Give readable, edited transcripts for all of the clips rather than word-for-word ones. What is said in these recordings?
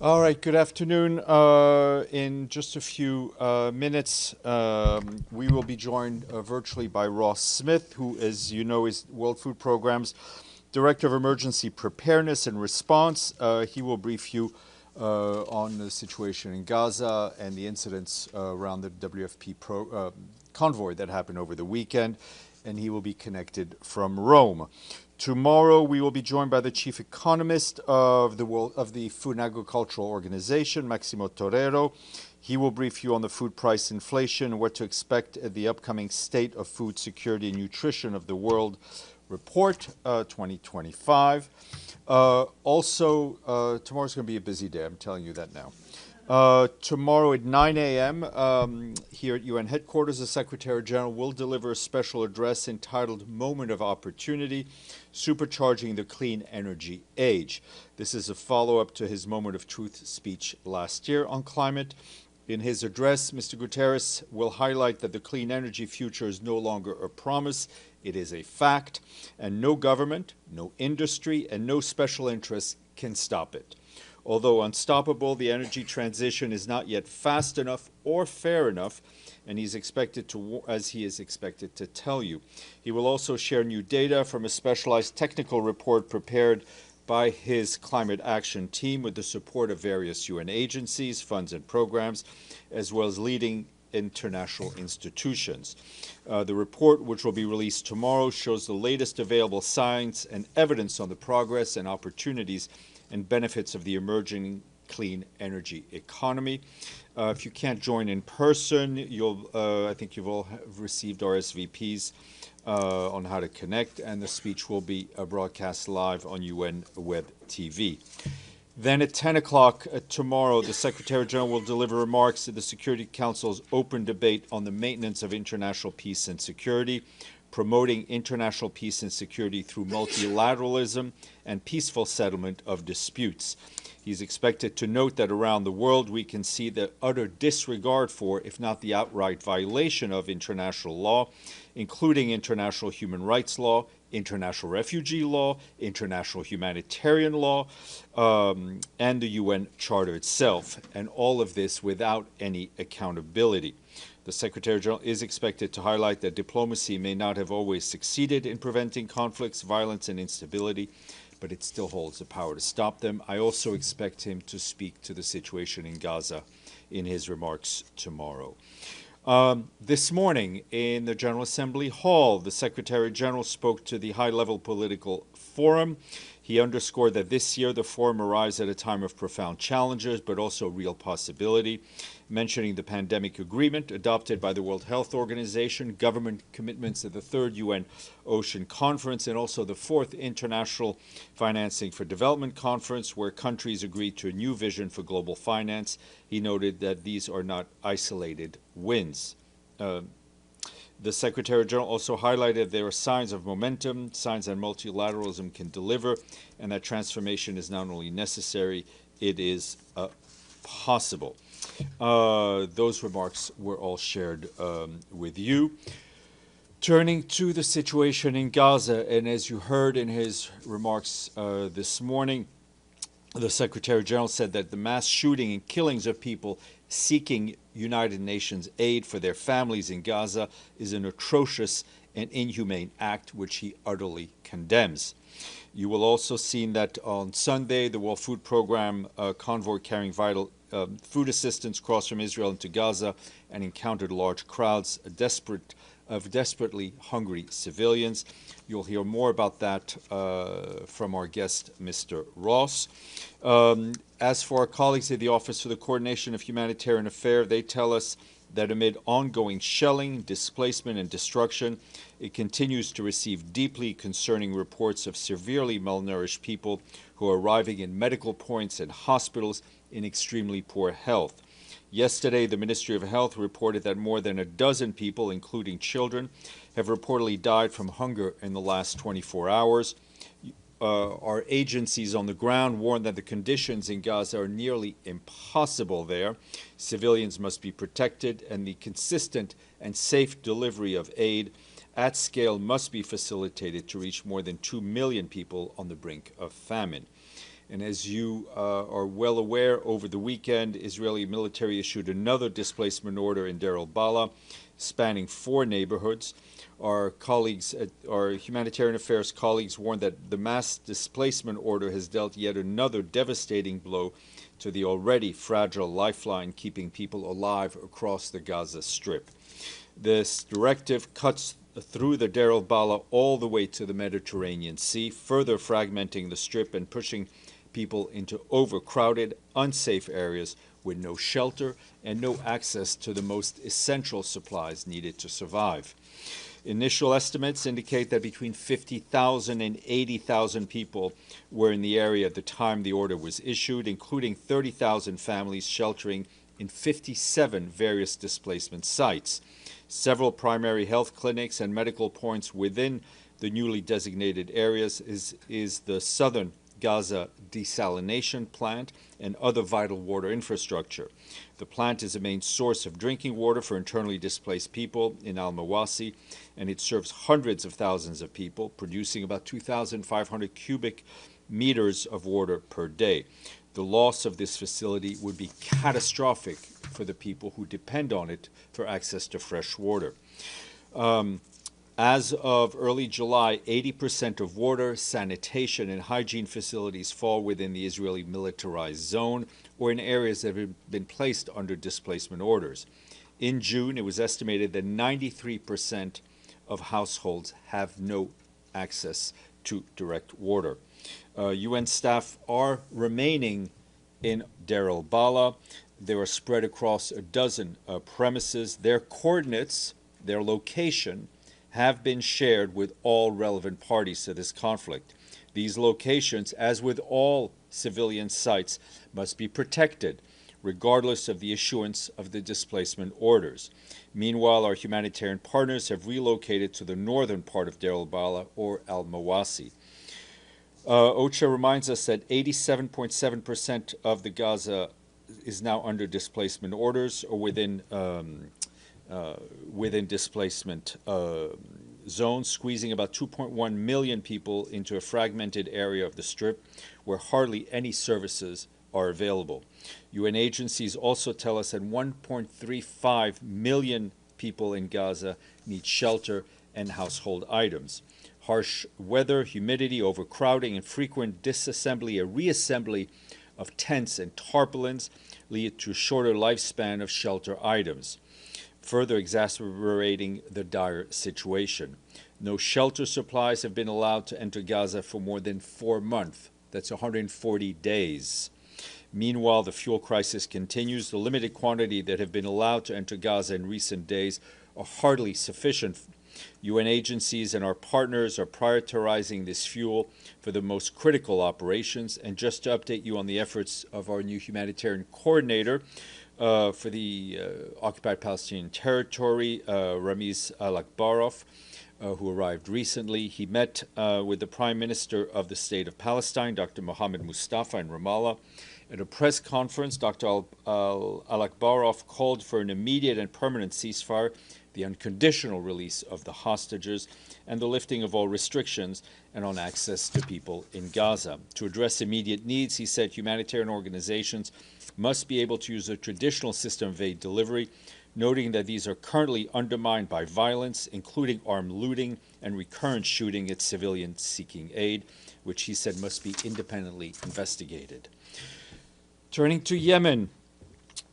All right, good afternoon. In just a few minutes, we will be joined virtually by Ross Smith, who, as you know, is World Food Programme's Director of Emergency Preparedness and Response. He will brief you on the situation in Gaza and the incidents around the WFP convoy that happened over the weekend, and he will be connected from Rome. Tomorrow, we will be joined by the chief economist of the Food and Agricultural Organization, Maximo Torero. He will brief you on the food price inflation and what to expect at the upcoming State of Food Security and Nutrition of the World Report 2025. Tomorrow's going to be a busy day. I'm telling you that now. Tomorrow at 9 a.m. Here at UN headquarters, the Secretary General will deliver a special address entitled Moment of Opportunity, Supercharging the Clean Energy Age. This is a follow-up to his Moment of Truth speech last year on climate. In his address, Mr. Guterres will highlight that the clean energy future is no longer a promise, it is a fact, and no government, no industry, and no special interests can stop it. Although unstoppable, the energy transition is not yet fast enough or fair enough, and he is expected to tell you. He will also share new data from a specialized technical report prepared by his climate action team with the support of various UN agencies, funds, and programs, as well as leading international institutions. The report, which will be released tomorrow, shows the latest available science and evidence on the progress and opportunities and benefits of the emerging clean energy economy. If you can't join in person, I think you've all received RSVPs on how to connect, and the speech will be broadcast live on UN Web TV. Then at 10 o'clock tomorrow, the Secretary General will deliver remarks to the Security Council's open debate on the maintenance of international peace and security, promoting international peace and security through multilateralism and peaceful settlement of disputes. He's expected to note that around the world we can see the utter disregard for, if not the outright violation of international law, including international human rights law, international refugee law, international humanitarian law, and the UN Charter itself, and all of this without any accountability. The Secretary General is expected to highlight that diplomacy may not have always succeeded in preventing conflicts, violence, and instability, but it still holds the power to stop them. I also expect him to speak to the situation in Gaza in his remarks tomorrow. This morning in the General Assembly Hall, the Secretary General spoke to the high-level political forum. He underscored that this year the forum arrives at a time of profound challenges, but also real possibility, mentioning the pandemic agreement adopted by the World Health Organization, government commitments at the third UN Ocean Conference, and also the fourth International Financing for Development Conference, where countries agreed to a new vision for global finance. He noted that these are not isolated wins. The Secretary General also highlighted there are signs of momentum, signs that multilateralism can deliver, and that transformation is not only necessary, it is possible. Those remarks were all shared with you. Turning to the situation in Gaza, and as you heard in his remarks this morning, the Secretary General said that the mass shooting and killings of people seeking United Nations aid for their families in Gaza is an atrocious and inhumane act which he utterly condemns. You will also see that on Sunday, the World Food Programme convoy carrying vital food assistance crossed from Israel into Gaza and encountered large crowds of desperately hungry civilians. You'll hear more about that from our guest, Mr. Ross. As for our colleagues at the Office for the Coordination of Humanitarian Affairs, they tell us that amid ongoing shelling, displacement, and destruction, it continues to receive deeply concerning reports of severely malnourished people who are arriving in medical points and hospitals in extremely poor health. Yesterday, the Ministry of Health reported that more than a dozen people, including children, have reportedly died from hunger in the last 24 hours. Our agencies on the ground warn that the conditions in Gaza are nearly impossible there. Civilians must be protected, and the consistent and safe delivery of aid at scale must be facilitated to reach more than 2 million people on the brink of famine. And as you are well aware, over the weekend, Israeli military issued another displacement order in Deir al-Balah, spanning 4 neighborhoods. Our colleagues, our humanitarian affairs colleagues, warned that the mass displacement order has dealt yet another devastating blow to the already fragile lifeline keeping people alive across the Gaza Strip. This directive cuts through the Deir al-Balah all the way to the Mediterranean Sea, further fragmenting the Strip and pushing people into overcrowded, unsafe areas with no shelter and no access to the most essential supplies needed to survive. Initial estimates indicate that between 50,000 and 80,000 people were in the area at the time the order was issued, including 30,000 families sheltering in 57 various displacement sites. Several primary health clinics and medical points within the newly designated areas is the southern Gaza desalination plant and other vital water infrastructure. The plant is a main source of drinking water for internally displaced people in Al-Mawasi, and it serves hundreds of thousands of people, producing about 2,500 cubic meters of water per day. The loss of this facility would be catastrophic for the people who depend on it for access to fresh water. As of early July, 80% of water, sanitation, and hygiene facilities fall within the Israeli militarized zone or in areas that have been placed under displacement orders. In June, it was estimated that 93% of households have no access to direct water. UN staff are remaining in Deir al-Balah. They are spread across a dozen premises. Their coordinates, their location, have been shared with all relevant parties to this conflict. These locations, as with all civilian sites, must be protected, regardless of the issuance of the displacement orders. Meanwhile, our humanitarian partners have relocated to the northern part of Deir al-Balah or Al-Mawasi. OCHA reminds us that 87.7% of the Gaza is now under displacement orders or within displacement zones, squeezing about 2.1 million people into a fragmented area of the Strip where hardly any services are available. UN agencies also tell us that 1.35 million people in Gaza need shelter and household items. Harsh weather, humidity, overcrowding, and frequent disassembly or reassembly of tents and tarpaulins lead to a shorter lifespan of shelter items, further exacerbating the dire situation. No shelter supplies have been allowed to enter Gaza for more than 4 months. That's 140 days. Meanwhile, the fuel crisis continues. The limited quantity that have been allowed to enter Gaza in recent days are hardly sufficient. UN agencies and our partners are prioritizing this fuel for the most critical operations. And just to update you on the efforts of our new humanitarian coordinator for the occupied Palestinian territory, Ramiz Al-Akbarov, who arrived recently. He met with the Prime Minister of the State of Palestine, Dr. Mohammed Mustafa, in Ramallah. At a press conference, Dr. Al-Akbarov called for an immediate and permanent ceasefire, the unconditional release of the hostages, and the lifting of all restrictions and on access to people in Gaza. To address immediate needs, he said humanitarian organizations must be able to use a traditional system of aid delivery, noting that these are currently undermined by violence, including armed looting and recurrent shooting at civilians seeking aid, which he said must be independently investigated. Turning to Yemen,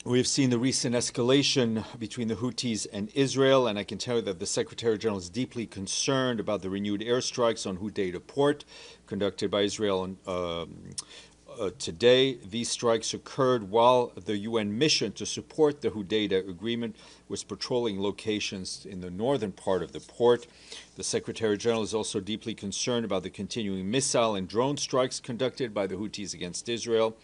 we've seen the recent escalation between the Houthis and Israel, and I can tell you that the Secretary General is deeply concerned about the renewed airstrikes on Hudaydah port conducted by Israel today. These strikes occurred while the UN mission to support the Hudaydah agreement was patrolling locations in the northern part of the port. The Secretary General is also deeply concerned about the continuing missile and drone strikes conducted by the Houthis against Israel.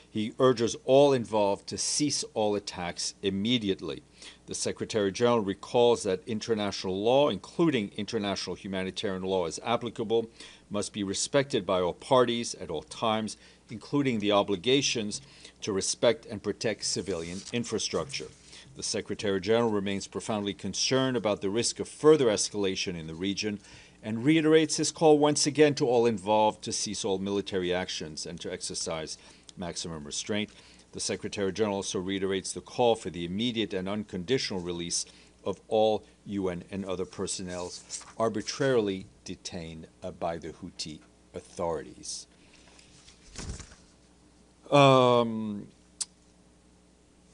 He urges all involved to cease all attacks immediately. The Secretary General recalls that international law, including international humanitarian law as applicable, must be respected by all parties at all times, including the obligations to respect and protect civilian infrastructure. The Secretary General remains profoundly concerned about the risk of further escalation in the region and reiterates his call once again to all involved to cease all military actions and to exercise maximum restraint. The Secretary General also reiterates the call for the immediate and unconditional release of all UN and other personnel arbitrarily detained by the Houthi authorities. And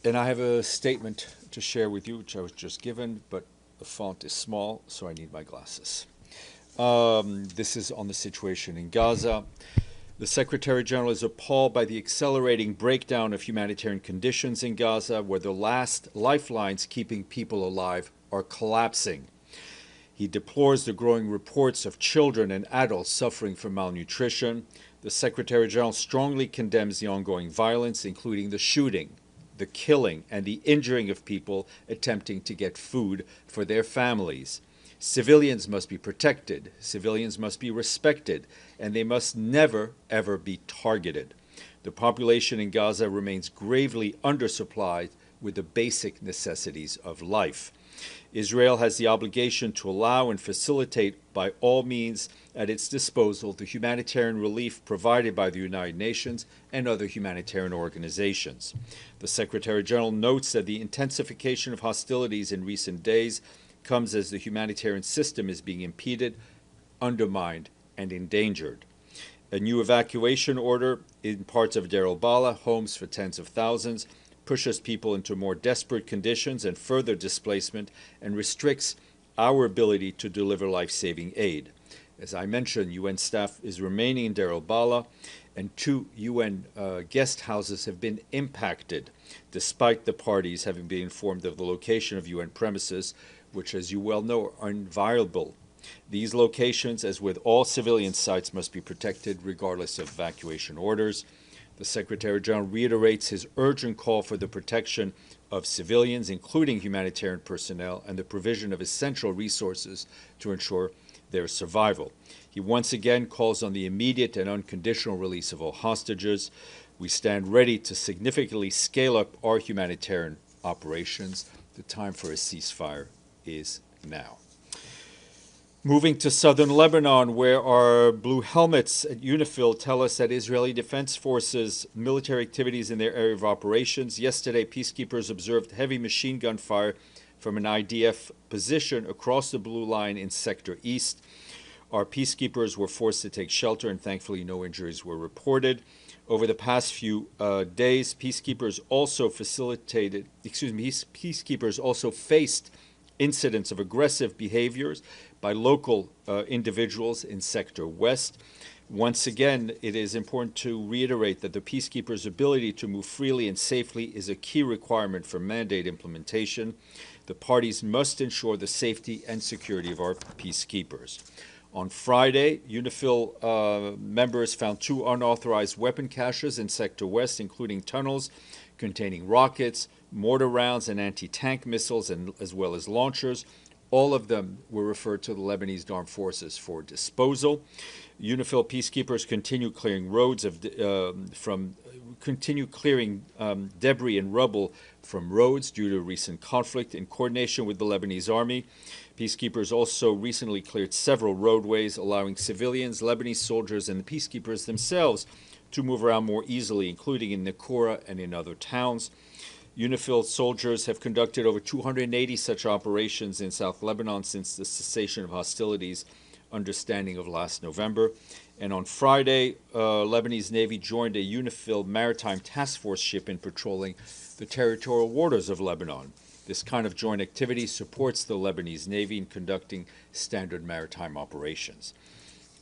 I have a statement to share with you, which I was just given, but the font is small, so I need my glasses. This is on the situation in Gaza. The Secretary General is appalled by the accelerating breakdown of humanitarian conditions in Gaza, where the last lifelines keeping people alive are collapsing. He deplores the growing reports of children and adults suffering from malnutrition. The Secretary General strongly condemns the ongoing violence, including the shooting, the killing, and the injuring of people attempting to get food for their families. Civilians must be protected, civilians must be respected, and they must never, ever be targeted. The population in Gaza remains gravely undersupplied with the basic necessities of life. Israel has the obligation to allow and facilitate by all means at its disposal the humanitarian relief provided by the United Nations and other humanitarian organizations. The Secretary General notes that the intensification of hostilities in recent days comes as the humanitarian system is being impeded, undermined, and endangered. A new evacuation order in parts of Deir al-Balah, homes for tens of thousands, pushes people into more desperate conditions and further displacement and restricts our ability to deliver life-saving aid. As I mentioned, UN staff is remaining in Deir al-Balah, and 2 UN guest houses have been impacted, despite the parties having been informed of the location of UN premises, which, as you well know, are inviolable. These locations, as with all civilian sites, must be protected regardless of evacuation orders. The Secretary General reiterates his urgent call for the protection of civilians, including humanitarian personnel, and the provision of essential resources to ensure their survival. He once again calls on the immediate and unconditional release of all hostages. We stand ready to significantly scale up our humanitarian operations. The time for a ceasefire is now. Moving to southern Lebanon, where our blue helmets at UNIFIL tell us that Israeli Defense Forces' military activities in their area of operations. Yesterday, peacekeepers observed heavy machine gun fire from an IDF position across the blue line in Sector East. Our peacekeepers were forced to take shelter, and thankfully no injuries were reported. Over the past few days, peacekeepers also faced incidents of aggressive behaviors by local individuals in Sector West. Once again, it is important to reiterate that the peacekeepers' ability to move freely and safely is a key requirement for mandate implementation. The parties must ensure the safety and security of our peacekeepers. On Friday, UNIFIL members found 2 unauthorized weapon caches in Sector West, including tunnels containing rockets, mortar rounds, and anti-tank missiles, as well as launchers. All of them were referred to the Lebanese Armed Forces for disposal. UNIFIL peacekeepers continue clearing roads debris and rubble from roads due to recent conflict in coordination with the Lebanese army. Peacekeepers also recently cleared several roadways, allowing civilians, Lebanese soldiers, and the peacekeepers themselves to move around more easily, including in Nakura and in other towns. UNIFIL soldiers have conducted over 280 such operations in South Lebanon since the cessation of hostilities understanding of last November. And on Friday, Lebanese Navy joined a UNIFIL maritime task force ship in patrolling the territorial waters of Lebanon. This kind of joint activity supports the Lebanese Navy in conducting standard maritime operations.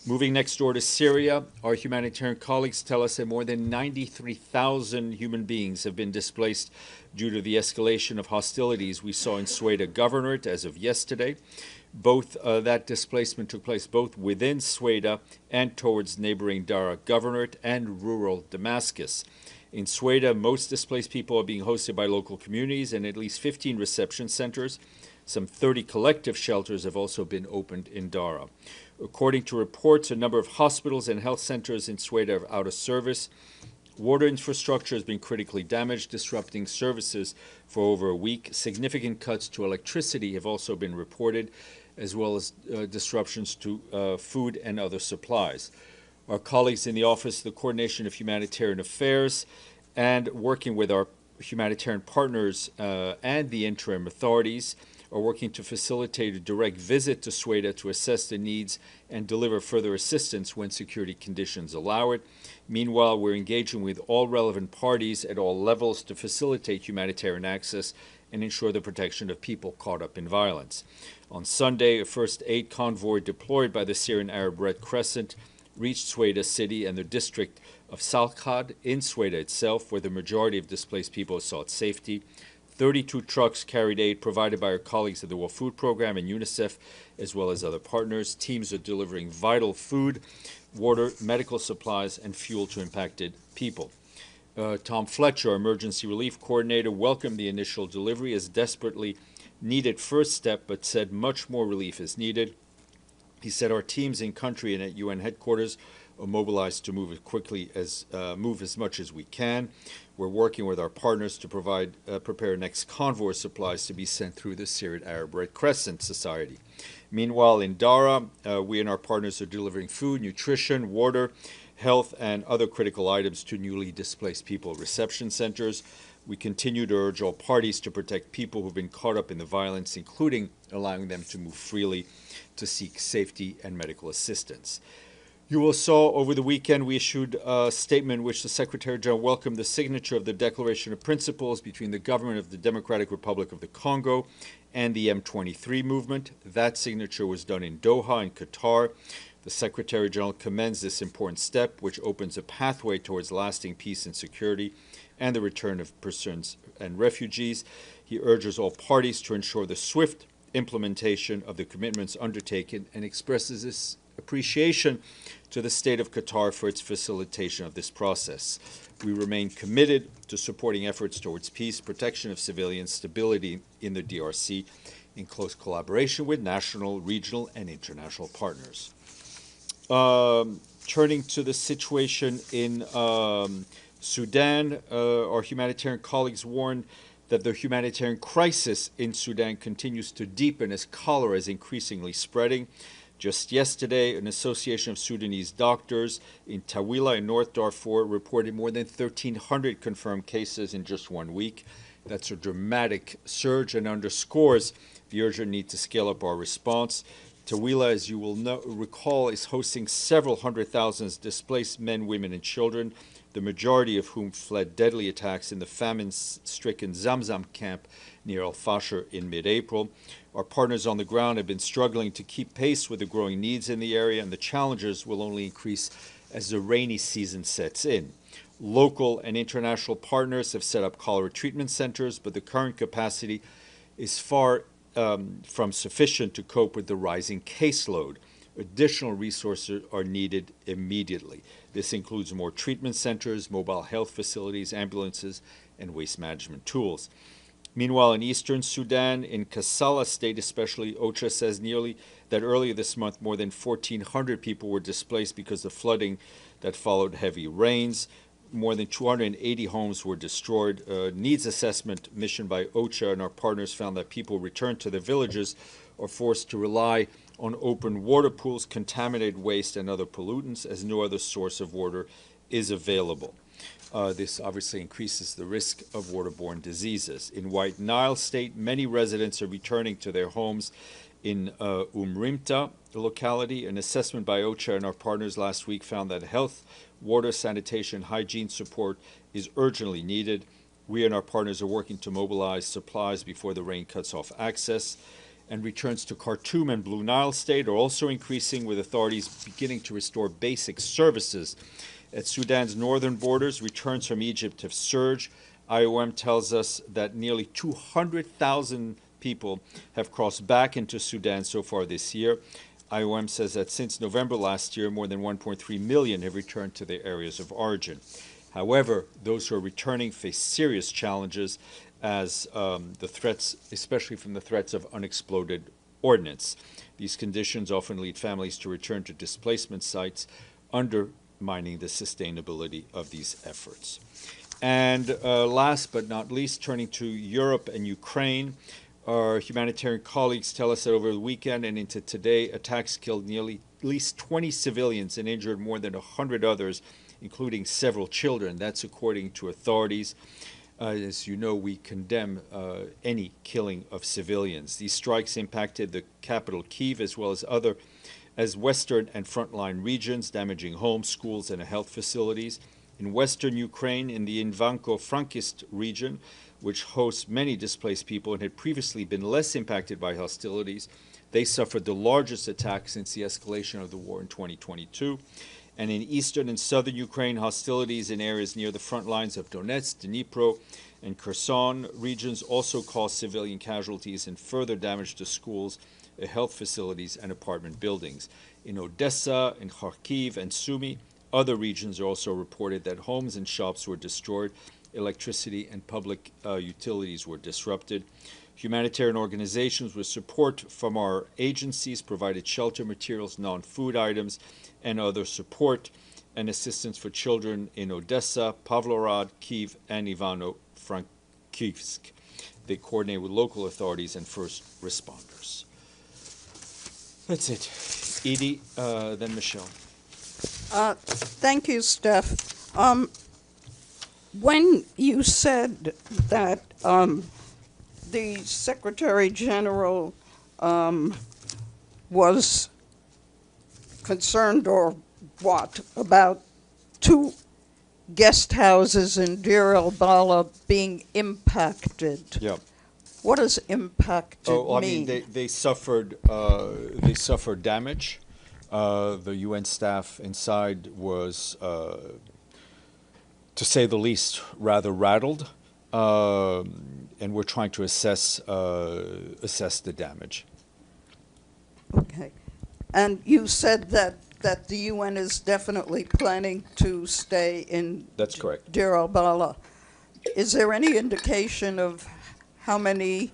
Moving next door to Syria, our humanitarian colleagues tell us that more than 93,000 human beings have been displaced due to the escalation of hostilities we saw in Sweda Governorate as of yesterday. That displacement took place both within Sweda and towards neighboring Dara Governorate and rural Damascus. In Sweda, most displaced people are being hosted by local communities and at least 15 reception centers. Some 30 collective shelters have also been opened in Dara. According to reports, a number of hospitals and health centers in Sweda are out of service. Water infrastructure has been critically damaged, disrupting services for over a week. Significant cuts to electricity have also been reported, as well as disruptions to food and other supplies. Our colleagues in the Office of the Coordination of Humanitarian Affairs and working with our humanitarian partners and the interim authorities are working to facilitate a direct visit to Sweden to assess the needs and deliver further assistance when security conditions allow it. Meanwhile, we're engaging with all relevant parties at all levels to facilitate humanitarian access and ensure the protection of people caught up in violence. On Sunday, a first aid convoy deployed by the Syrian Arab Red Crescent reached Sweda city and the district of Salkhad in Sweda itself, where the majority of displaced people sought safety. 32 trucks carried aid provided by our colleagues at the World Food Program and UNICEF, as well as other partners. Teams are delivering vital food, water, medical supplies, and fuel to impacted people. Tom Fletcher, our emergency relief coordinator, welcomed the initial delivery as desperately needed first step, but said much more relief is needed. He said our teams in country and at UN headquarters are mobilized to move as much as we can. We're working with our partners to prepare next convoy supplies to be sent through the Syrian Arab Red Crescent Society. Meanwhile, in Dara, we and our partners are delivering food, nutrition, water, health, and other critical items to newly displaced people reception centers. We continue to urge all parties to protect people who've been caught up in the violence, including allowing them to move freely to seek safety and medical assistance. You will saw over the weekend we issued a statement in which the Secretary General welcomed the signature of the Declaration of Principles between the government of the Democratic Republic of the Congo and the M23 movement. That signature was done in Doha, in Qatar. The Secretary General commends this important step, which opens a pathway towards lasting peace and security and the return of persons and refugees. He urges all parties to ensure the swift implementation of the commitments undertaken and expresses his appreciation to the state of Qatar for its facilitation of this process. We remain committed to supporting efforts towards peace, protection of civilians, stability in the DRC, in close collaboration with national, regional, and international partners. Turning to the situation in Sudan, our humanitarian colleagues warned that the humanitarian crisis in Sudan continues to deepen as cholera is increasingly spreading. Just yesterday, an association of Sudanese doctors in Tawila in North Darfur reported more than 1,300 confirmed cases in just 1 week. That's a dramatic surge and underscores the urgent need to scale up our response. Tawila, as you will recall, is hosting several hundred thousands displaced men, women, and children, the majority of whom fled deadly attacks in the famine-stricken Zamzam camp near Al-Fasher in mid-April. Our partners on the ground have been struggling to keep pace with the growing needs in the area, and the challenges will only increase as the rainy season sets in. Local and international partners have set up cholera treatment centers, but the current capacity is far from sufficient to cope with the rising caseload. Additional resources are needed immediately. This includes more treatment centers, mobile health facilities, ambulances, and waste management tools. Meanwhile, in eastern Sudan, in Kassala state especially, OCHA says that earlier this month more than 1,400 people were displaced because of flooding that followed heavy rains. More than 280 homes were destroyed. A needs assessment mission by OCHA and our partners found that people returned to their villages are forced to rely on open water pools, contaminated waste, and other pollutants, as no other source of water is available. This obviously increases the risk of waterborne diseases. In White Nile State, many residents are returning to their homes. In Umrimta locality, an assessment by OCHA and our partners last week found that health, water, sanitation, hygiene support is urgently needed. We and our partners are working to mobilize supplies before the rain cuts off access. And returns to Khartoum and Blue Nile State are also increasing, with authorities beginning to restore basic services. At Sudan's northern borders, returns from Egypt have surged. IOM tells us that nearly 200,000 people have crossed back into Sudan so far this year. IOM says that since November last year, more than 1.3 million have returned to their areas of origin. However, those who are returning face serious challenges as the threats, especially from the threats of unexploded ordnance. These conditions often lead families to return to displacement sites, undermining the sustainability of these efforts. And last but not least, turning to Europe and Ukraine, Our humanitarian colleagues tell us that over the weekend and into today, attacks killed nearly at least 20 civilians and injured more than 100 others, including several children. That's according to authorities. As you know, we condemn any killing of civilians. These strikes impacted the capital, Kyiv, as western and frontline regions, damaging homes, schools, and health facilities. In western Ukraine, in the Ivano-Frankivsk region, which hosts many displaced people and had previously been less impacted by hostilities, they suffered the largest attack since the escalation of the war in 2022. And in eastern and southern Ukraine, hostilities in areas near the front lines of Donetsk, Dnipro, and Kherson regions also caused civilian casualties and further damage to schools, health facilities, and apartment buildings. In Odessa, in Kharkiv, and Sumy, other regions are also reported that homes and shops were destroyed, electricity and public utilities were disrupted. Humanitarian organizations with support from our agencies provided shelter materials, non-food items, and other support and assistance for children in Odessa, Pavlograd, Kyiv, and Ivano-Frankivsk. They coordinate with local authorities and first responders. That's it. Edie, then Michelle. Thank you, Steph. When you said that the Secretary General was concerned or what about 2 guest houses in Deir el-Balah being impacted? Yeah. What does impacted I mean? mean, they suffered damage. The UN staff inside was, to say the least, rather rattled, and we're trying to assess the damage. Okay. And you said that the UN is definitely planning to stay in That's correct. Deir el-Balah. Is there any indication of how many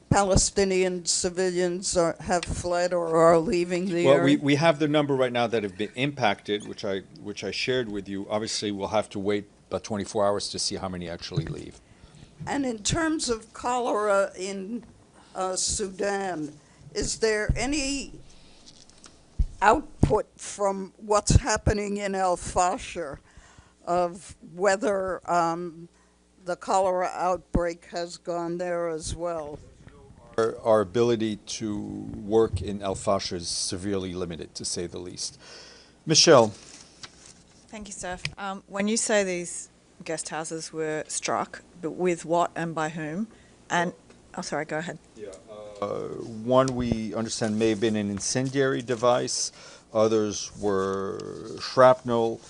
Palestinian civilians have fled or are leaving the area? Well, we have the number right now that have been impacted, which I shared with you. Obviously, we'll have to wait about 24 hours to see how many actually leave. And in terms of cholera in Sudan, is there any output from what's happening in El Fasher of whether the cholera outbreak has gone there as well? Our ability to work in El Fasher is severely limited, to say the least. Michelle. Thank you, Steph. When you say these guest houses were struck, but with what and by whom? And, oh, sorry, go ahead. Yeah, one we understand may have been an incendiary device. Others were shrapnel.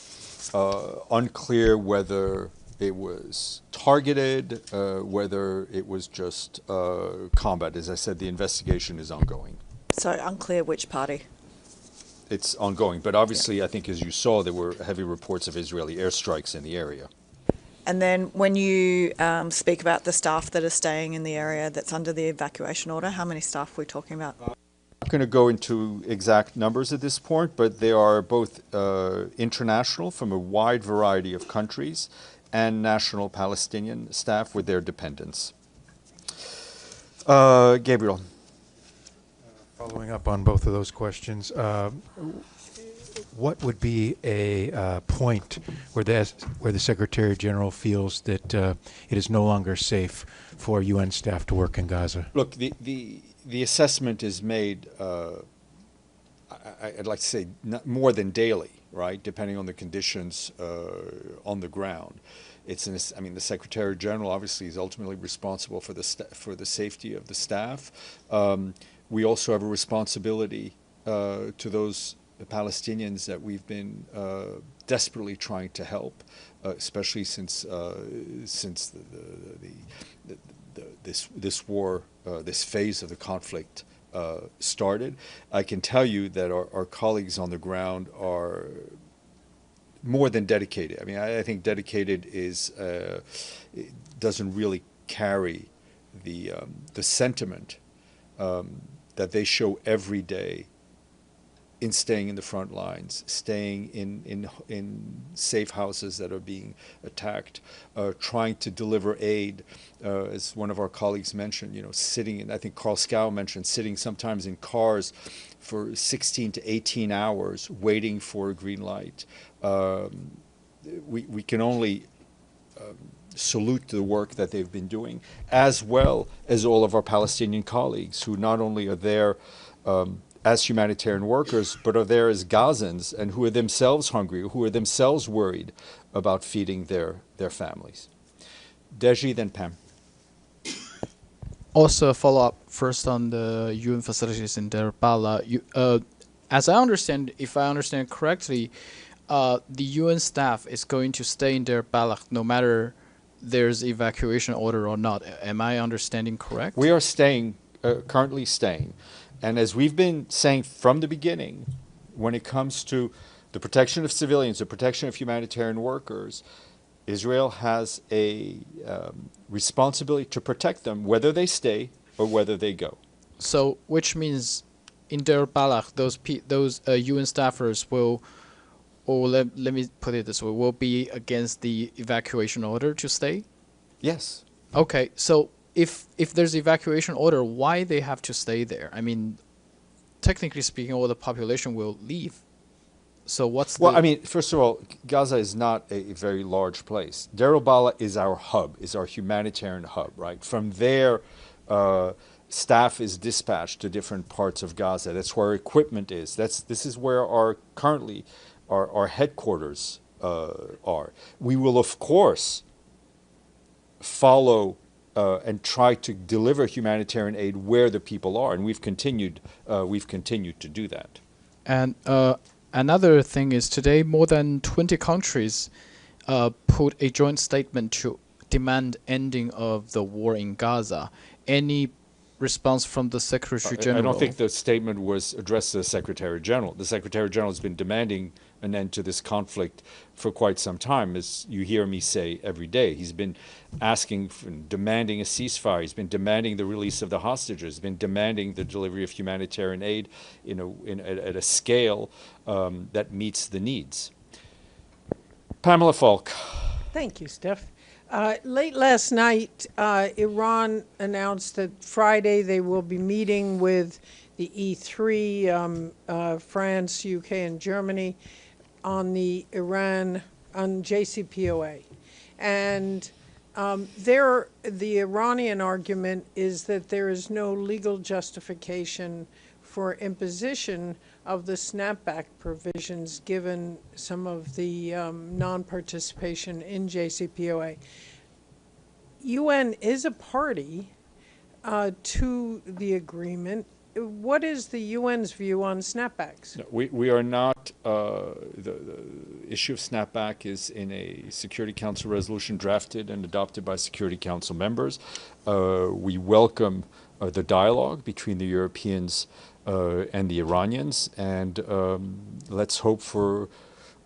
Unclear whether it was targeted, whether it was just combat. As I said, the investigation is ongoing. So unclear which party? It's ongoing, but obviously, I think as you saw, there were heavy reports of Israeli airstrikes in the area. And then when you speak about the staff that are staying in the area that's under the evacuation order, how many staff are we talking about? I'm not going to go into exact numbers at this point, but they are both international from a wide variety of countries and national Palestinian staff with their dependents. Gabriel. Following up on both of those questions, what would be a point where the Secretary General feels that it is no longer safe for UN staff to work in Gaza? Look, the assessment is made, I'd like to say, more than daily, right, depending on the conditions on the ground. I mean, the Secretary General obviously is ultimately responsible for the safety of the staff. We also have a responsibility to those Palestinians that we've been desperately trying to help, especially since this war, this phase of the conflict started. I can tell you that our colleagues on the ground are more than dedicated. I mean, I think dedicated doesn't really carry the sentiment that they show every day in staying in the front lines, staying in safe houses that are being attacked, trying to deliver aid, as one of our colleagues mentioned, sitting in, I think Carl Scow mentioned, sitting sometimes in cars for 16 to 18 hours waiting for a green light. We can only salute the work that they've been doing, as well as all of our Palestinian colleagues who not only are there as humanitarian workers, but are there as Gazans and who are themselves hungry, who are themselves worried about feeding their families. Deji, then Pam. Also, a follow-up first on the UN facilities in Deir Bala. As I understand, if I understand correctly, the UN staff is going to stay in Deir Bala no matter there's evacuation order or not. Am I understanding correct? We are staying, currently staying. And as we've been saying from the beginning, when it comes to the protection of civilians, the protection of humanitarian workers, Israel has a responsibility to protect them, whether they stay or whether they go. So, which means in Deir Bala, those UN staffers will, or let me put it this way, will be against the evacuation order to stay? Yes. Okay, so if there's evacuation order, why they have to stay there? I mean, technically speaking, all the population will leave. So what's Well, I mean, first of all, Gaza is not a very large place. Deir al-Bala is our hub, is our humanitarian hub, right? From there, staff is dispatched to different parts of Gaza. That's where equipment is. This is where our headquarters are. We will, of course, follow and try to deliver humanitarian aid where the people are, and we've continued to do that. And another thing is today more than 20 countries put a joint statement to demand ending of the war in Gaza. Any response from the Secretary General? I don't think the statement was addressed to the Secretary General. The Secretary General has been demanding an end to this conflict for quite some time, as you hear me say every day. He's been asking, demanding a ceasefire. He's been demanding the release of the hostages. He's been demanding the delivery of humanitarian aid at a scale that meets the needs. Pamela Falk. Thank you, Steph. Late last night, Iran announced that Friday they will be meeting with the E3, France, UK, and Germany on the JCPOA. And the Iranian argument is that there is no legal justification for imposition of the snapback provisions given some of the non-participation in JCPOA. UN is a party to the agreement. What is the UN's view on snapbacks? No, we are not, the issue of snapback is in a Security Council resolution drafted and adopted by Security Council members. We welcome the dialogue between the Europeans and the Iranians, and let's hope for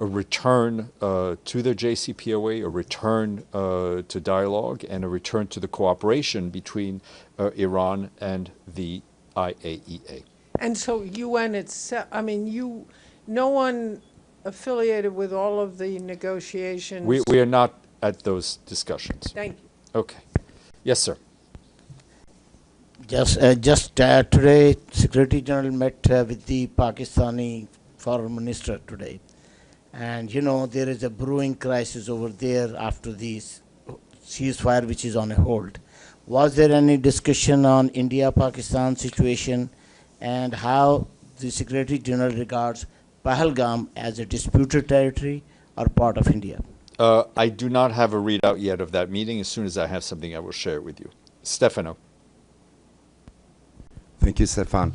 a return to the JCPOA, a return to dialogue, and a return to the cooperation between Iran and the IAEA. And so UN itself, I mean, no one affiliated with all of the negotiations. We are not at those discussions. Thank you. Okay. Yes, sir. Just today, Secretary General met with the Pakistani Foreign Minister today. And, there is a brewing crisis over there after this ceasefire, which is on a hold. Was there any discussion on India-Pakistan situation and how the Secretary General regards Pahalgam as a disputed territory or part of India? I do not have a readout yet of that meeting. As soon as I have something, I will share it with you. Stefano. Thank you, Stefan.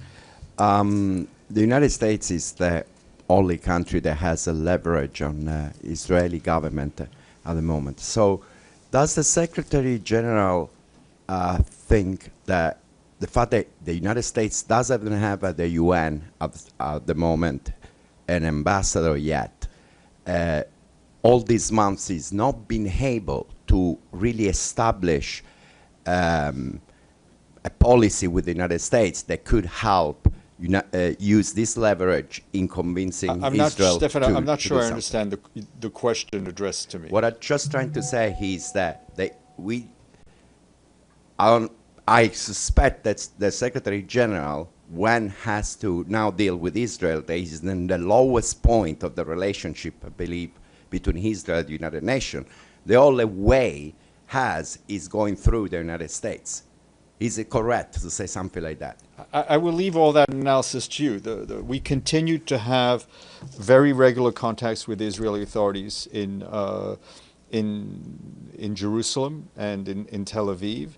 The United States is the only country that has a leverage on Israeli government at the moment. So does the Secretary General think that the fact that the United States doesn't have at the UN at the moment an ambassador yet, all these months is not been able to really establish a policy with the United States that could help, use this leverage in convincing I'm not, Israel Stefan, to I'm not to sure do I something. understand the question addressed to me. What I'm just trying to say is that I suspect that the Secretary General, when has to now deal with Israel, that is in the lowest point of the relationship, I believe, between Israel and the United Nations. The only way is going through the United States. Is it correct to say something like that? I will leave all that analysis to you. We continue to have very regular contacts with the Israeli authorities in Jerusalem and in Tel Aviv.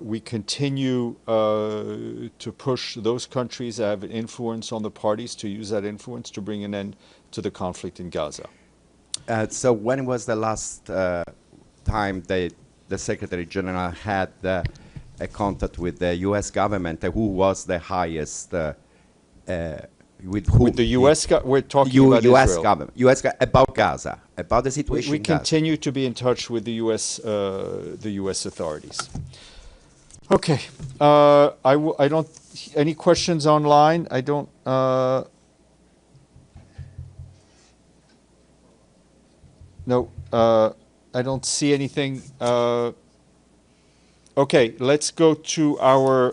We continue to push those countries that have an influence on the parties to use that influence to bring an end to the conflict in Gaza. So when was the last time the Secretary General had a contact with the U.S. government? Who was the highest? With whom? With the U.S. We're talking about U.S. Israel. government, about Gaza, about the situation. We in Gaza. continue to be in touch with the U.S. authorities. Okay, I don't. Any questions online? I don't. No, I don't see anything. Okay, let's go to our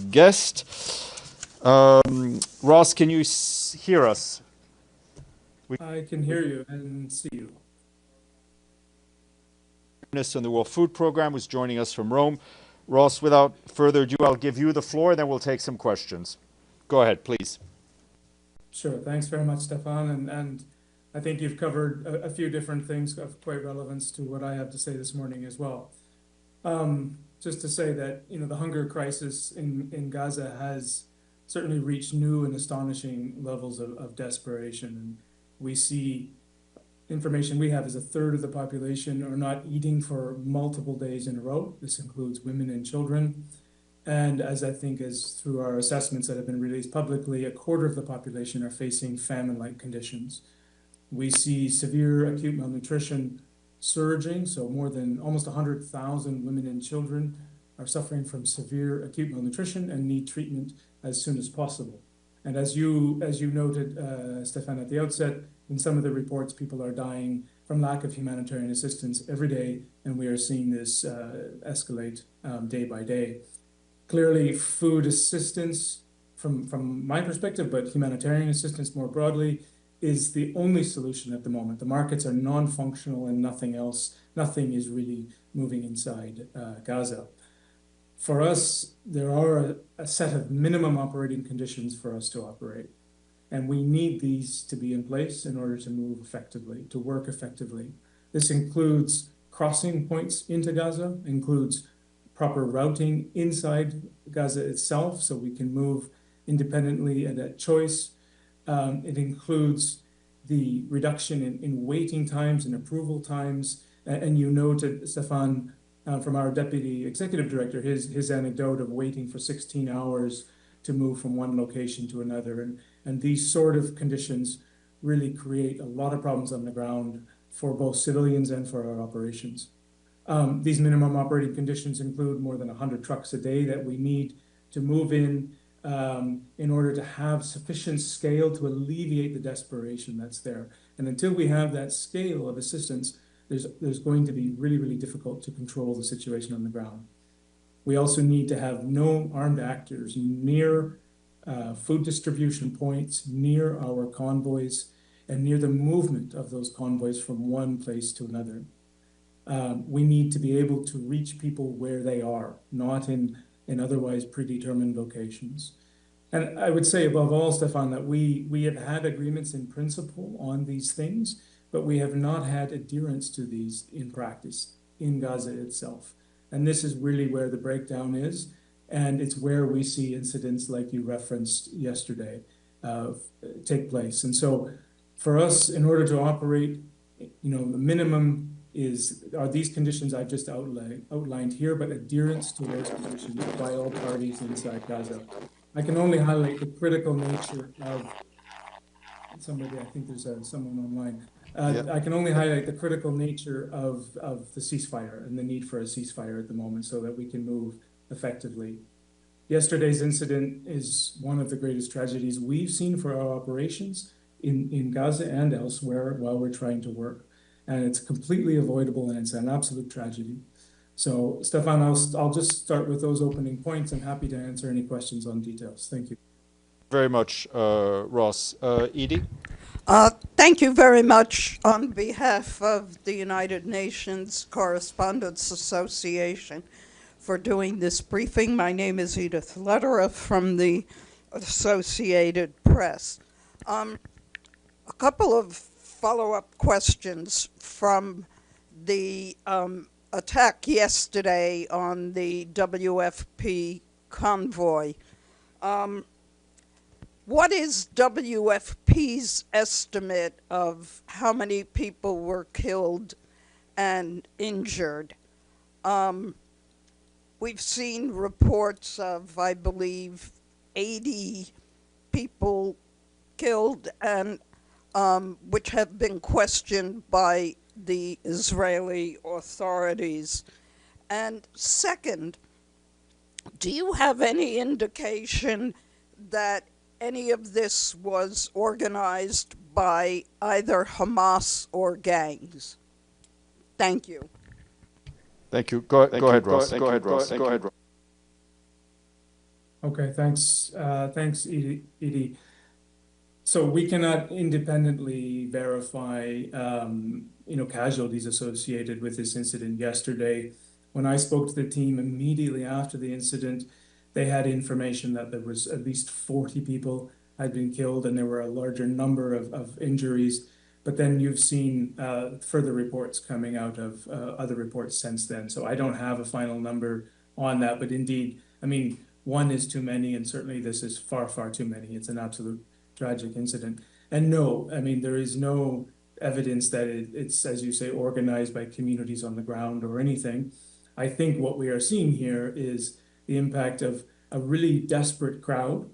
guest. Ross, can you hear us? I can hear you and see you. On the World Food Program, who's joining us from Rome. Ross, without further ado, I'll give you the floor, and then we'll take some questions. Go ahead, please. Sure. Thanks very much, Stefan. And I think you've covered a few different things of quite relevance to what I have to say this morning as well. Just to say that, the hunger crisis in Gaza has certainly reached new and astonishing levels of desperation. And we see information we have is a third of the population are not eating for multiple days in a row. This includes women and children. And as through our assessments that have been released publicly, a quarter of the population are facing famine-like conditions. We see severe acute malnutrition surging, so more than almost 100,000 women and children are suffering from severe acute malnutrition and need treatment as soon as possible. And as you noted, Stefan, at the outset, in some of the reports, people are dying from lack of humanitarian assistance every day, and we are seeing this escalate day by day. Clearly, food assistance, from my perspective, but humanitarian assistance more broadly, is the only solution at the moment. The markets are non-functional and nothing else. Nothing is really moving inside Gaza. For us, there are a set of minimum operating conditions for us to operate. And we need these to be in place in order to move effectively, to work effectively. This includes crossing points into Gaza, includes proper routing inside Gaza itself so we can move independently and at choice. It includes the reduction in waiting times and approval times. And you noted, Stefan, from our Deputy Executive Director, his anecdote of waiting for 16 hours to move from one location to another. And these sort of conditions really create a lot of problems on the ground for both civilians and for our operations. These minimum operating conditions include more than 100 trucks a day that we need to move in order to have sufficient scale to alleviate the desperation that's there. And until we have that scale of assistance, there's going to be really, really difficult to control the situation on the ground. We also need to have no armed actors near food distribution points, near our convoys, and near the movement of those convoys from one place to another. We need to be able to reach people where they are, not in otherwise predetermined locations. And I would say above all, Stefan, that we have had agreements in principle on these things, but we have not had adherence to these in practice in Gaza itself. And this is really where the breakdown is. And it's where we see incidents like you referenced yesterday take place. And so for us, in order to operate, the minimum are these conditions I've just outlined here, but adherence to those conditions by all parties inside Gaza. I can only highlight the critical nature of somebody, I think there's someone online. I can only highlight the critical nature of the ceasefire and the need for a ceasefire at the moment so that we can move effectively. Yesterday's incident is one of the greatest tragedies we've seen for our operations in Gaza and elsewhere while we're trying to work. And it's completely avoidable, and it's an absolute tragedy. So, Stefan, I'll just start with those opening points. I'm happy to answer any questions on details. Thank you. Very much, Ross. Edie? Thank you very much on behalf of the United Nations Correspondents Association for doing this briefing. My name is Edith Lederer from the Associated Press. A couple of follow-up questions from the attack yesterday on the WFP convoy. What is WFP's estimate of how many people were killed and injured? We've seen reports of, I believe, 80 people killed, and which have been questioned by the Israeli authorities. And second, do you have any indication that any of this was organized by either Hamas or gangs? Thank you. Thank you. Go ahead, Ross. Go ahead, Ross. Okay, thanks. Thanks, Edie. So we cannot independently verify, casualties associated with this incident yesterday. When I spoke to the team immediately after the incident, they had information that there was at least 40 people had been killed, and there were a larger number of injuries. But then you've seen further reports coming out of other reports since then. So I don't have a final number on that. But indeed, I mean, one is too many, and certainly this is far, far too many. It's an absolute tragic incident. And no, I mean, there is no evidence that it's, as you say, organized by communities on the ground or anything. I think what we are seeing here is the impact of a really desperate crowd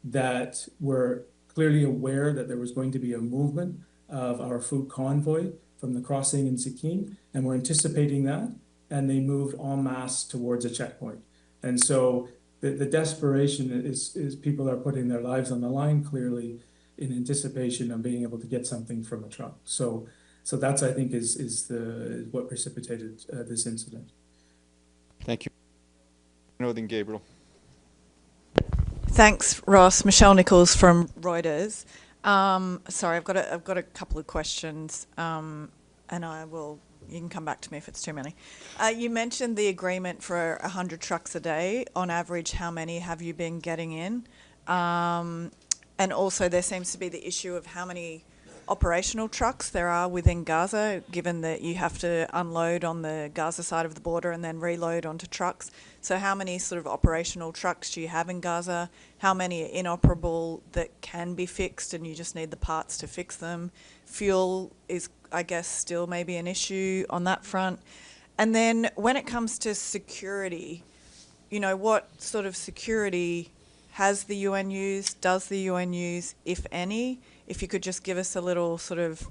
that were clearly aware that there was going to be a movement of our food convoy from the crossing in Sikkim, and were anticipating that, and they moved en masse towards a checkpoint. And so the desperation is people are putting their lives on the line, clearly, in anticipation of being able to get something from a truck. So that's, I think, is what precipitated this incident. Thank you. Then Gabriel. Thanks, Ross. Michelle Nichols from Reuters. Sorry, I've got a couple of questions, and you can come back to me if it's too many. You mentioned the agreement for 100 trucks a day. On average, how many have you been getting in? And also there seems to be the issue of how many operational trucks there are within Gaza, given that you have to unload on the Gaza side of the border and then reload onto trucks. So how many sort of operational trucks do you have in Gaza? How many are inoperable that can be fixed and you just need the parts to fix them? Fuel is, I guess, still maybe an issue on that front. And then when it comes to security, what sort of security has the UN used? Does the UN use, if any? If you could just give us a little sort of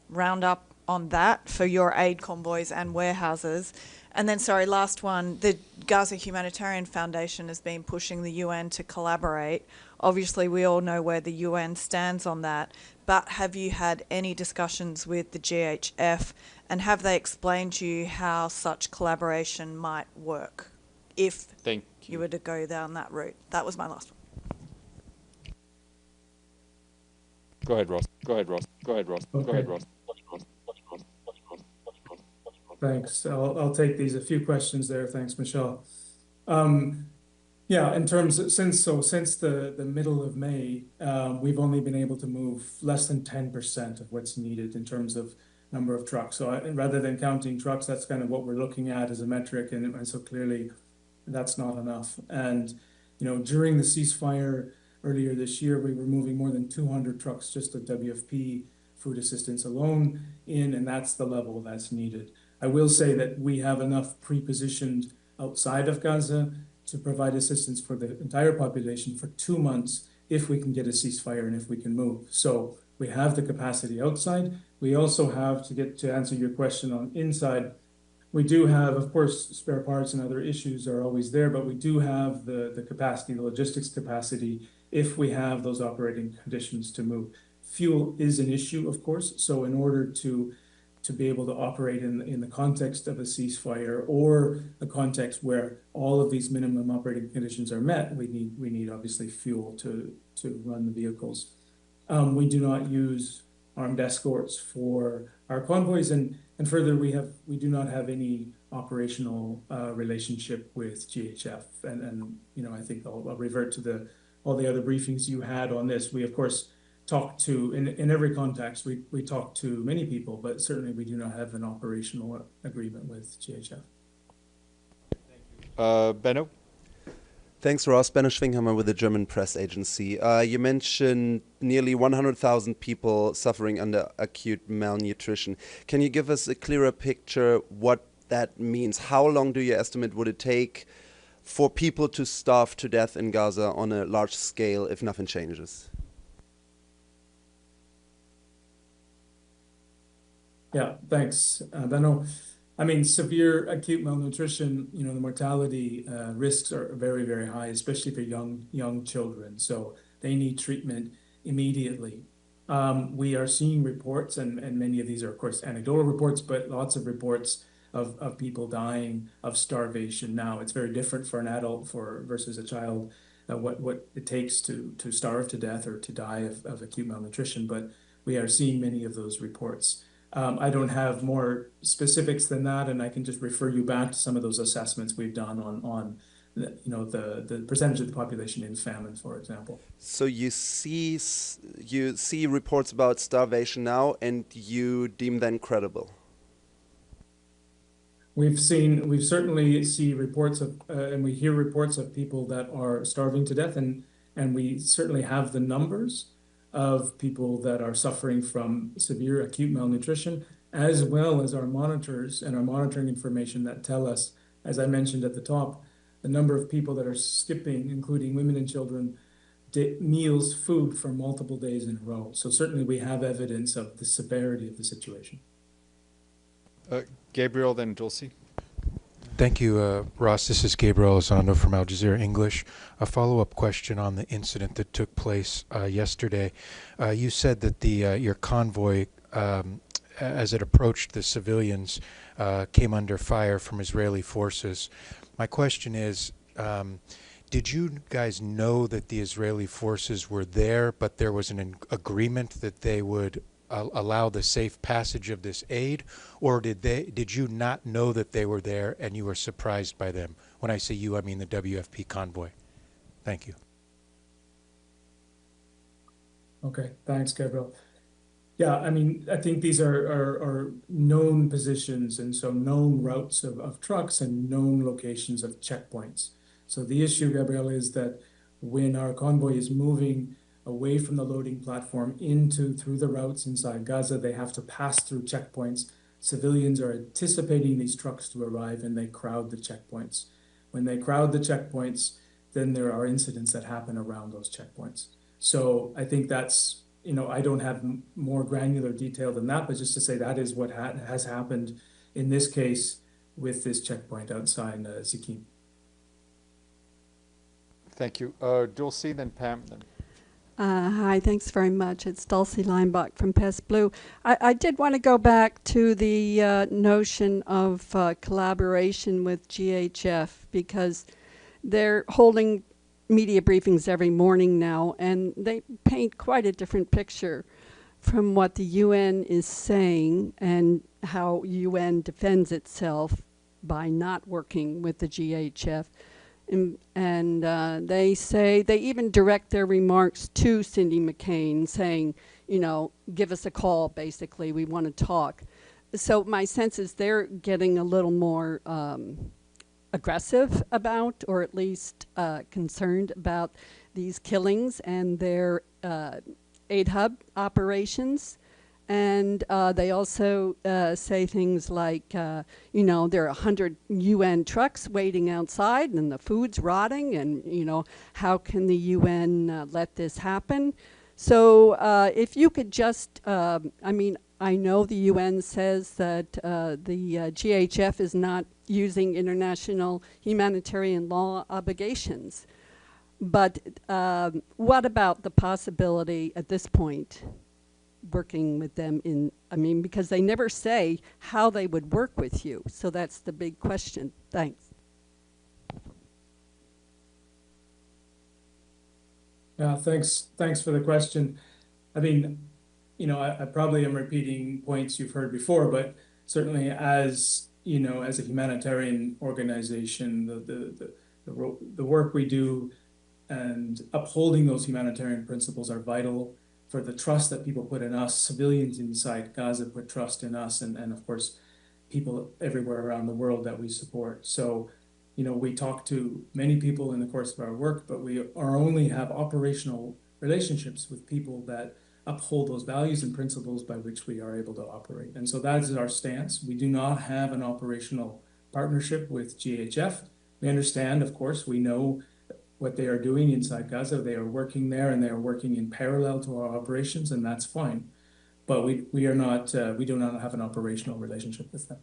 roundup on that for your aid convoys and warehouses. And then, sorry, last one, the Gaza Humanitarian Foundation has been pushing the UN to collaborate. Obviously, we all know where the UN stands on that, but have you had any discussions with the GHF, and have they explained to you how such collaboration might work if you were to go down that route? That was my last one. Go ahead, Ross. Okay. Thanks. I'll take these. A few questions there. Thanks, Michelle. Yeah, in terms of, since the middle of May, we've only been able to move less than 10% of what's needed in terms of number of trucks. So rather than counting trucks, that's kind of what we're looking at as a metric, and so clearly that's not enough. And during the ceasefire earlier this year, we were moving more than 200 trucks just of WFP food assistance alone and that's the level that's needed. I will say that we have enough pre-positioned outside of Gaza to provide assistance for the entire population for 2 months if we can get a ceasefire and if we can move. So we have the capacity outside. We also have, to answer your question on inside, We do have, of course, spare parts and other issues are always there, but we do have the capacity, the logistics capacity, if we have those operating conditions to move. Fuel is an issue, of course, so in order to be able to operate in the context of a ceasefire or a context where all of these minimum operating conditions are met, we need obviously fuel to run the vehicles. We do not use armed escorts for our convoys, and further, we do not have any operational relationship with GHF. And you know, I think I'll revert to all the other briefings you had on this. We of course talk to in every context. We talk to many people, but certainly we do not have an operational agreement with GHF. Benno? Thanks, Ross. Benno Schwinghammer with the German press agency. You mentioned nearly 100,000 people suffering under acute malnutrition. Can you give us a clearer picture what that means? How long do you estimate would it take for people to starve to death in Gaza on a large scale if nothing changes? Yeah, thanks, Benno. I mean, severe acute malnutrition, you know, the mortality risks are very, very high, especially for young children. So they need treatment immediately. We are seeing reports, and many of these are, of course, anecdotal reports, but lots of reports of people dying of starvation now. It's very different for an adult versus a child, what it takes to starve to death or to die of acute malnutrition. But we are seeing many of those reports. I don't have more specifics than that, and I can just refer you back to some of those assessments we've done on the percentage of the population in famine, for example. So you see reports about starvation now, and you deem them credible? We certainly see reports of, and we hear reports of people that are starving to death, and we certainly have the numbers of people that are suffering from severe acute malnutrition, as well as our monitors and our monitoring information that tell us, as I mentioned at the top, the number of people that are skipping, including women and children, meals, food for multiple days in a row. So certainly we have evidence of the severity of the situation. Gabriel, then Dulcie. Thank you, Ross. This is Gabriel Elizondo from Al Jazeera English. A follow-up question on the incident that took place yesterday. You said that your convoy, as it approached the civilians, came under fire from Israeli forces. My question is, did you guys know that the Israeli forces were there, but there was an agreement that they would allow the safe passage of this aid, or did you not know that they were there and you were surprised by them? When I say you, I mean the WFP convoy. Thank you. Okay, thanks, Gabriel. Yeah, I mean, I think these are known positions, and so known routes of trucks and known locations of checkpoints. So the issue, Gabriel, is that when our convoy is moving away from the loading platform through the routes inside Gaza, they have to pass through checkpoints. Civilians are anticipating these trucks to arrive, and they crowd the checkpoints. When they crowd the checkpoints, then there are incidents that happen around those checkpoints. So I think that's, you know, I don't have more granular detail than that, but just to say that is what has happened in this case with this checkpoint outside Zikim. Thank you. Dulcie, then Pam. Then. Hi, thanks very much. It's Dulcie Leinbach from PES Blue. I did want to go back to the notion of collaboration with GHF, because they're holding media briefings every morning now, and they paint quite a different picture from what the UN is saying and how UN defends itself by not working with the GHF. And they say, they even direct their remarks to Cindy McCain saying, you know, give us a call, basically, we want to talk. So my sense is they're getting a little more aggressive about, or at least concerned about these killings and their aid hub operations. And they also say things like, you know, there are 100 UN trucks waiting outside and the food's rotting, and, you know, how can the UN let this happen? So if you could just, I mean, I know the UN says that the GHF is not using international humanitarian law obligations. But what about the possibility at this point working with them in, I mean, because they never say how they would work with you. So that's the big question. Thanks. Yeah, thanks for the question. I mean, you know, I probably am repeating points you've heard before, but certainly as, you know, as a humanitarian organization, the work we do and upholding those humanitarian principles are vital for the trust that people put in us. Civilians inside Gaza put trust in us, and of course, people everywhere around the world that we support. So, you know, we talk to many people in the course of our work, but we are only have operational relationships with people that uphold those values and principles by which we are able to operate. And so that is our stance. We do not have an operational partnership with GHF. We understand, of course, we know what they are doing inside Gaza. They are working there and they are working in parallel to our operations, and that's fine. But we are not, we do not have an operational relationship with them.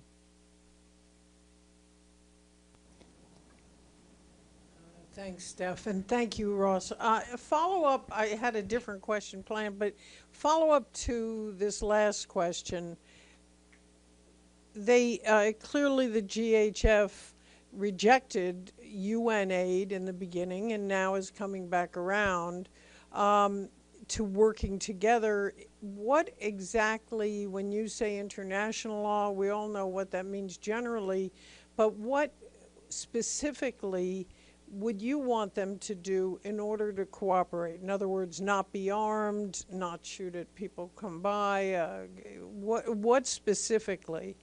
Thanks, Steph, and thank you, Ross. Follow up, I had a different question planned, but follow up to this last question. They clearly the GHF rejected UN aid in the beginning and now is coming back around to working together. What exactly, when you say international law, we all know what that means generally, but what specifically would you want them to do in order to cooperate? In other words, not be armed, not shoot at people come by, what specifically?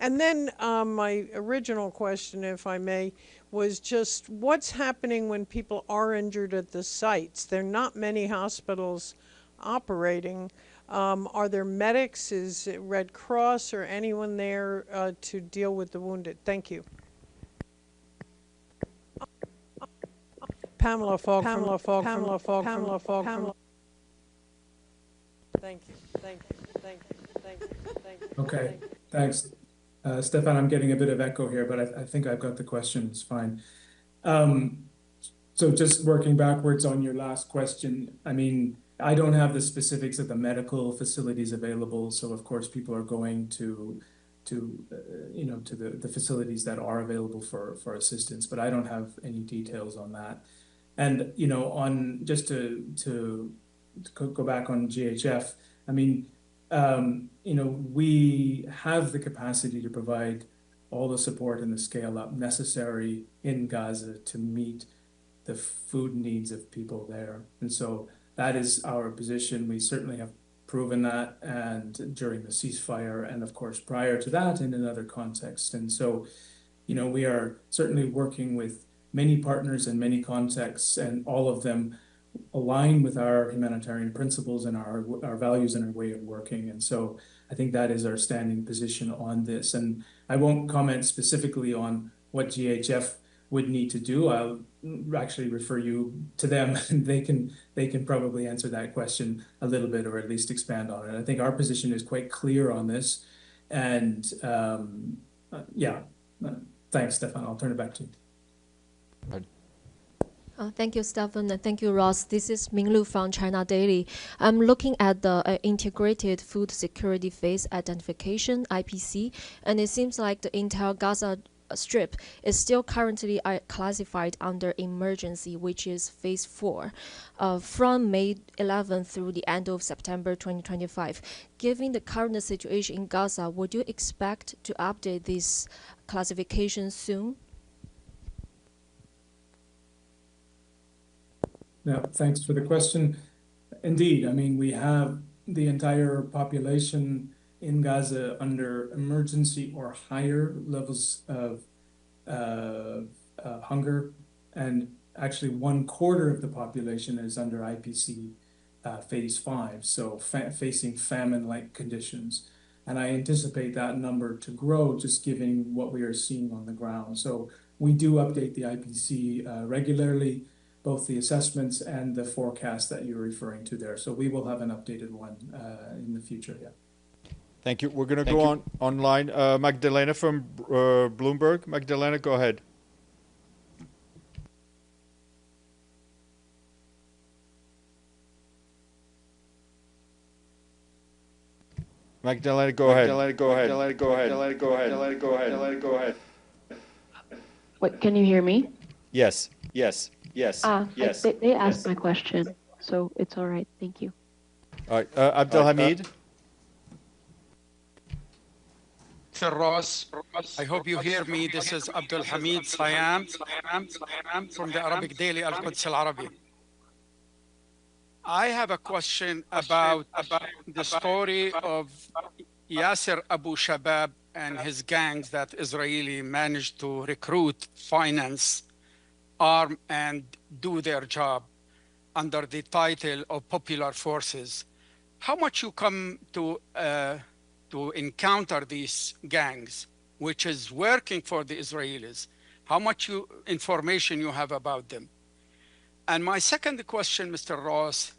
And then my original question, if I may, was just what's happening when people are injured at the sites? There are not many hospitals operating. Are there medics? Is it Red Cross or anyone there to deal with the wounded? Thank you. Pamela Fogg. Thank you. Okay, thanks. Stefan, I'm getting a bit of echo here, but I think I've got the question, it's fine. So just working backwards on your last question, I mean, I don't have the specifics of the medical facilities available, so of course people are going to you know, to the facilities that are available for assistance, but I don't have any details on that. And, you know, on just to go back on GHF, I mean, you know, we have the capacity to provide all the support and the scale up necessary in Gaza to meet the food needs of people there. And so that is our position. We certainly have proven that, and during the ceasefire, and of course prior to that in another context. And so, you know, we are certainly working with many partners in many contexts, and all of them align with our humanitarian principles and our values and our way of working. And so I think that is our standing position on this. And I won't comment specifically on what GHF would need to do. I'll actually refer you to them, and they can probably answer that question a little bit, or at least expand on it. I think our position is quite clear on this. And yeah, thanks, Stefan. I'll turn it back to you. Thank you, Stephen, and thank you, Ross. This is Minglu from China Daily. I'm looking at the Integrated Food Security Phase Identification, IPC, and it seems like the entire Gaza Strip is still currently classified under emergency, which is phase 4, from May 11 through the end of September 2025. Given the current situation in Gaza, would you expect to update this classification soon? Yeah, thanks for the question. Indeed, I mean, we have the entire population in Gaza under emergency or higher levels of hunger, and actually 1/4 of the population is under IPC phase 5, so facing famine-like conditions. And I anticipate that number to grow just given what we are seeing on the ground. So we do update the IPC regularly, both the assessments and the forecast that you're referring to there. So we will have an updated one in the future, yeah. Thank you. We're going to go on online. Magdalena from Bloomberg. Magdalena, go ahead. Magdalena, go ahead. Go ahead. Wait, can you hear me? Yes. They asked my question, so it's all right. Thank you. All right. Abdelhamid. Mr. Ross, I hope you hear me. This is Abdul Hamid Sayam from the Arabic daily Al-Quds Al-Arabi. I have a question about the story of Yasser Abu Shabab and his gangs that Israeli managed to recruit, finance, arm, and do their job under the title of Popular Forces. How much you come to encounter these gangs, which is working for the Israelis? How much information you have about them? And my second question, Mr. Ross,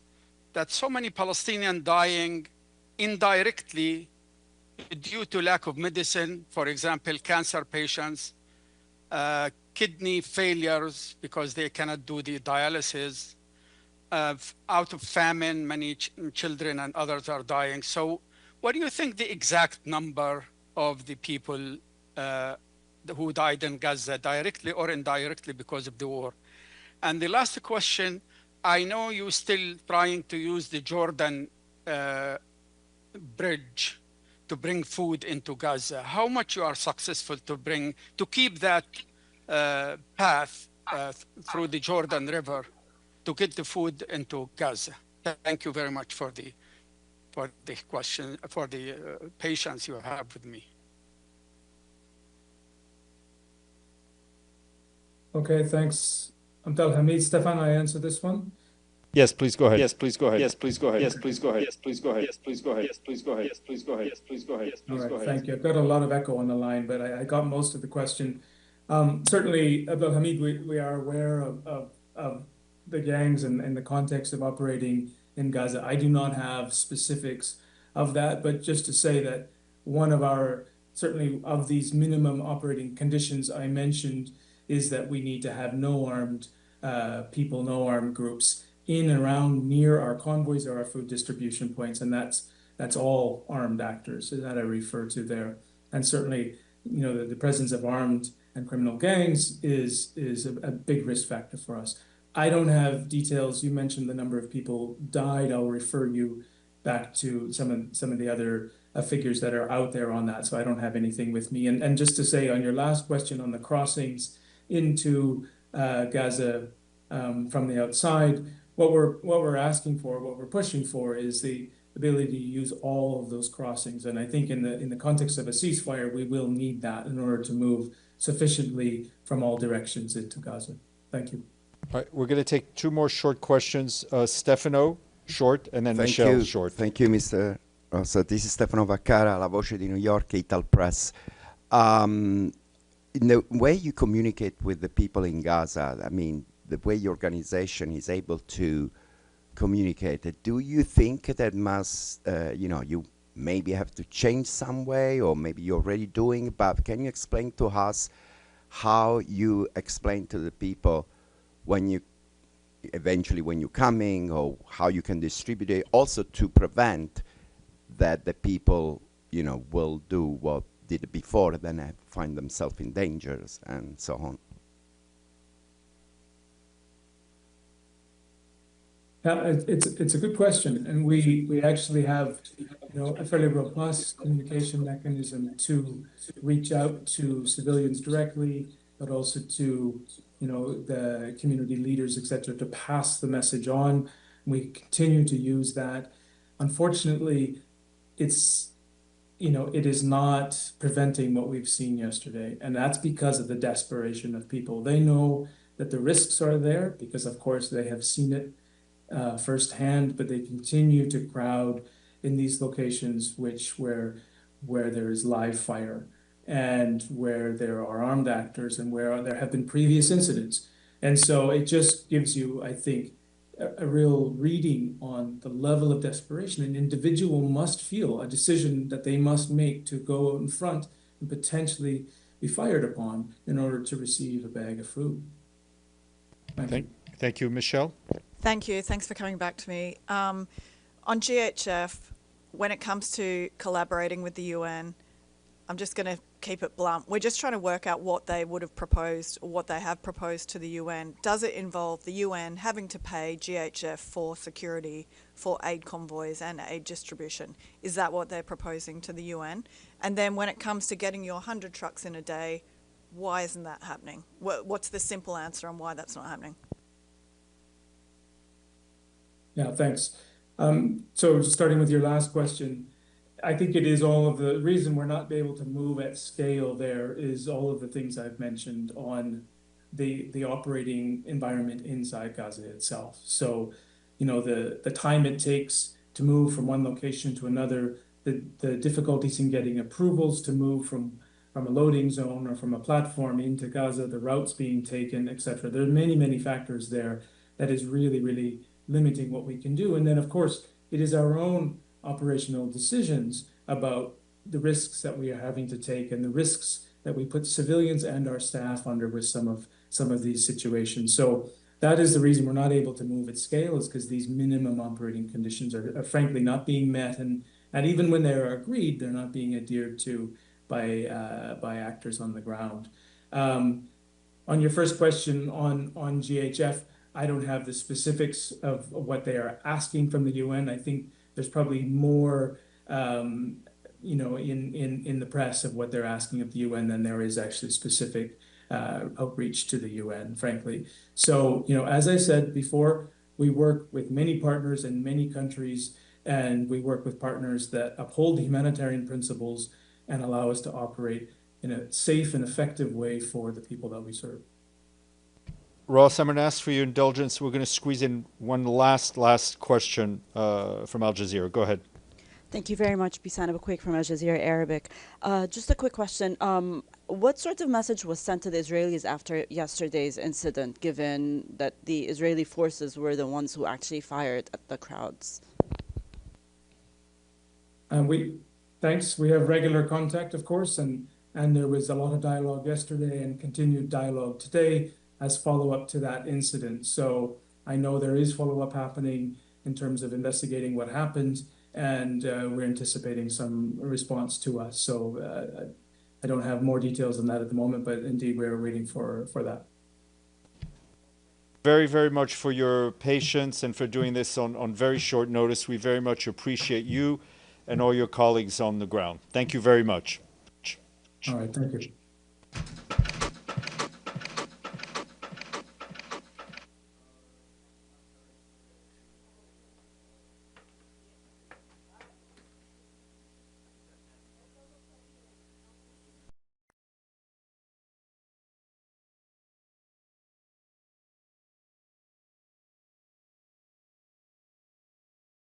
that so many Palestinians dying indirectly due to lack of medicine, for example, cancer patients, kidney failures because they cannot do the dialysis, out of famine, many children and others are dying. So what do you think the exact number of the people who died in Gaza directly or indirectly because of the war? And the last question, I know you're still trying to use the Jordan bridge to bring food into Gaza. How much you are successful to keep that path through the Jordan River to get the food into Gaza? Thank you very much for the question, for the patience you have with me. Okay, thanks. Abdelhamid. Stefan, I answer this one. Yes, please go ahead. All right, thank you. I've got a lot of echo on the line, but I got most of the question. Certainly, Abdelhamid, we are aware of the gangs and the context of operating in Gaza. I do not have specifics of that, but just to say that one of our, certainly of these minimum operating conditions I mentioned is that we need to have no armed people, no armed groups in and around near our convoys or our food distribution points, and that's all armed actors that I refer to there. And certainly, you know, the presence of armed and criminal gangs is a big risk factor for us. I don't have details. You mentioned the number of people died. I'll refer you back to some of the other figures that are out there on that. So I don't have anything with me. And just to say on your last question on the crossings into Gaza from the outside, what we're asking for, what we're pushing for, is the ability to use all of those crossings. And I think in the context of a ceasefire, we will need that in order to move sufficiently from all directions into Gaza. Thank you. All right, we're going to take two more short questions. Stefano, short, and then Michelle, short. Thank you, Mr. So this is Stefano Vaccara, La Voce di New York, Ital Press. In the way you communicate with the people in Gaza, I mean, the way your organization is able to communicate it, do you think that must, you maybe have to change some way, or maybe you're already doing, but can you explain to us how you explain to the people when you eventually when you're coming, or how you can distribute it, also to prevent that the people, will do what did before, then find themselves in dangers and so on? It's a good question, and we actually have a fairly robust communication mechanism to reach out to civilians directly, but also to the community leaders, etc., to pass the message on. We continue to use that. Unfortunately, it is not preventing what we've seen yesterday, and that's because of the desperation of people. They know that the risks are there because, of course, they have seen it firsthand, but they continue to crowd in these locations where there is live fire and where there are armed actors and where there have been previous incidents. And so it just gives you, I think, a real reading on the level of desperation. An individual must feel a decision that they must make to go out in front and potentially be fired upon in order to receive a bag of food. Thank you, Michelle. Thank you. Thanks for coming back to me. On GHF, when it comes to collaborating with the UN, I'm just going to keep it blunt. We're just trying to work out what they would have proposed or what they have proposed to the UN. Does it involve the UN having to pay GHF for security, for aid convoys and aid distribution? Is that what they're proposing to the UN? And then when it comes to getting your 100 trucks in a day, why isn't that happening? What's the simple answer on why that's not happening? Yeah, thanks. So starting with your last question, I think it is all of the reason we're not able to move at scale there is all of the things I've mentioned on the operating environment inside Gaza itself. So, the time it takes to move from one location to another, the difficulties in getting approvals to move from a loading zone or from a platform into Gaza, the routes being taken, etc. There are many, many factors there that is really, really limiting what we can do. And then, of course, it is our own operational decisions about the risks that we are having to take and the risks that we put civilians and our staff under with some of these situations. So that is the reason we're not able to move at scale, is because these minimum operating conditions are frankly not being met, and even when they are agreed, they're not being adhered to by actors on the ground. On your first question on GHF, I don't have the specifics of what they are asking from the UN. I think there's probably more, in the press of what they're asking of the UN than there is actually specific outreach to the UN, frankly. So, as I said before, we work with many partners in many countries, and we work with partners that uphold the humanitarian principles and allow us to operate in a safe and effective way for the people that we serve. Ross, I'm going to ask for your indulgence. We're going to squeeze in one last question from Al Jazeera. Go ahead. Thank you very much, Bisan Abuquaik from Al Jazeera Arabic. Just a quick question. What sort of message was sent to the Israelis after yesterday's incident, given that the Israeli forces were the ones who actually fired at the crowds? Thanks. We have regular contact, of course, and there was a lot of dialogue yesterday and continued dialogue today as follow-up to that incident. So I know there is follow-up happening in terms of investigating what happened, and we're anticipating some response to us. So I don't have more details on that at the moment, but indeed we're waiting for that. Very, very much for your patience and for doing this on very short notice. We very much appreciate you and all your colleagues on the ground. Thank you very much. All right, thank you.